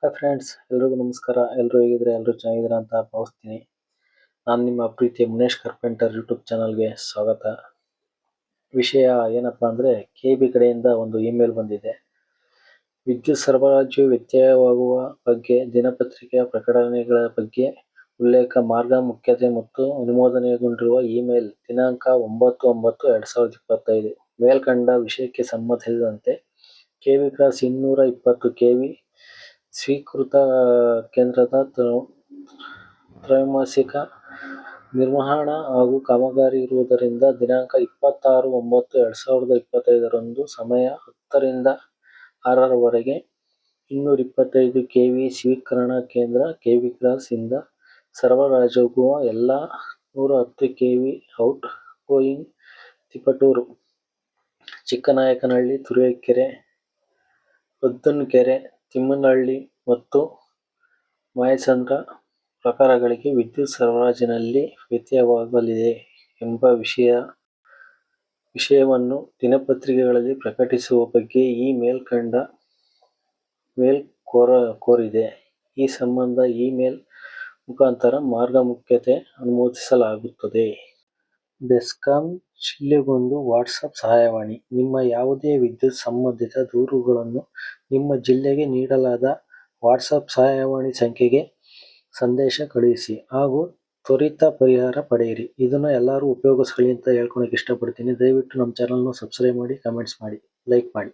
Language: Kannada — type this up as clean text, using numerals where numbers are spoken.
ಹಾಯ್ ಫ್ರೆಂಡ್ಸ್, ಎಲ್ರಿಗೂ ನಮಸ್ಕಾರ. ಎಲ್ಲರೂ ಹೇಗಿದ್ರೆ ಎಲ್ಲರೂ ಚೆನ್ನಾಗಿದ್ದೀರಾ ಅಂತ ಭಾವಿಸ್ತೀನಿ. ನಾನು ನಿಮ್ಮ ಪ್ರೀತಿಯ ಮುನೇಶ್ ಕಾರ್ಪೆಂಟರ್ ಯೂಟ್ಯೂಬ್ ಚಾನಲ್ಗೆ ಸ್ವಾಗತ. ವಿಷಯ ಏನಪ್ಪ ಅಂದರೆ, KB ಕಡೆಯಿಂದ ಒಂದು ಇಮೇಲ್ ಬಂದಿದೆ. ವಿದ್ಯುತ್ ಸರಬರಾಜು ವ್ಯತ್ಯಯವಾಗುವ ಬಗ್ಗೆ ದಿನಪತ್ರಿಕೆಯ ಪ್ರಕಟಣೆಗಳ ಬಗ್ಗೆ ಉಲ್ಲೇಖ ಮಾರ್ಗ ಮುಖ್ಯತೆ ಮತ್ತು ಅನುಮೋದನೆಗೊಂಡಿರುವ ಇಮೇಲ್ ದಿನಾಂಕ 9/9/2025. ಮೇಲ್ಕಂಡ ವಿಷಯಕ್ಕೆ ಸಂಬಂಧಿಸಿದಂತೆ KB ಕ್ರಾಸ್ 220 kV ಸ್ವೀಕೃತ ಕೇಂದ್ರದ ತ್ರೈಮಾಸಿಕ ನಿರ್ವಹಣಾ ಹಾಗೂ ಕಾಮಗಾರಿ ಇರುವುದರಿಂದ ದಿನಾಂಕ 26/9/2025 ರಂದು ಸಮಯ 10 ರಿಂದ 6 ರವರೆಗೆ 225 kV ಸ್ವೀಕರಣಾ ಕೇಂದ್ರ KB ಕ್ರಾಸ್ ಇಂದ ಸರಬರಾಜಾಗುವ ಎಲ್ಲ 110 kV outgoing Tiptur, Chikkanayakanahalli, Turuvekere, Paddanakere, Thimmanahalli ಮತ್ತು ಮಾಯಸಂದ್ರ ಪ್ರಕಾರಗಳಿಗೆ ವಿದ್ಯುತ್ ಸರಬರಾಜಿನಲ್ಲಿ ವ್ಯತ್ಯಯವಾಗಲಿದೆ ಎಂಬ ವಿಷಯವನ್ನು ದಿನಪತ್ರಿಕೆಗಳಲ್ಲಿ ಪ್ರಕಟಿಸುವ ಬಗ್ಗೆ ಈ ಮೇಲ್ ಕೋರಿದೆ. ಈ ಸಂಬಂಧ ಇಮೇಲ್ ಮುಖಾಂತರ ಮಾರ್ಗ ಮುಖ್ಯತೆ ಅನುಮೋದಿಸಲಾಗುತ್ತದೆ. ಬೆಸ್ಕಾಂ ಜಿಲ್ಲೆಗೊಂದು ವಾಟ್ಸಪ್ ಸಹಾಯವಾಣಿ. ನಿಮ್ಮ ಯಾವುದೇ ವಿದ್ಯುತ್ ಸಂಬಂಧಿತ ದೂರುಗಳನ್ನು ನಿಮ್ಮ ಜಿಲ್ಲೆಗೆ ನೀಡಲಾದ ವಾಟ್ಸಪ್ ಸಹಾಯವಾಣಿ ಸಂಖ್ಯೆಗೆ ಸಂದೇಶ ಕಳುಹಿಸಿ ಹಾಗೂ ತ್ವರಿತ ಪರಿಹಾರ ಪಡೆಯಿರಿ. ಇದನ್ನು ಎಲ್ಲರೂ ಉಪಯೋಗಿಸ್ಕೊಳ್ಳಿ ಅಂತ ಹೇಳ್ಕೊಳಕ್ಕೆ ಇಷ್ಟಪಡ್ತೀನಿ. ದಯವಿಟ್ಟು ನಮ್ಮ ಚಾನಲ್ನ ಸಬ್ಸ್ಕ್ರೈಬ್ ಮಾಡಿ, ಕಮೆಂಟ್ಸ್ ಮಾಡಿ, ಲೈಕ್ ಮಾಡಿ.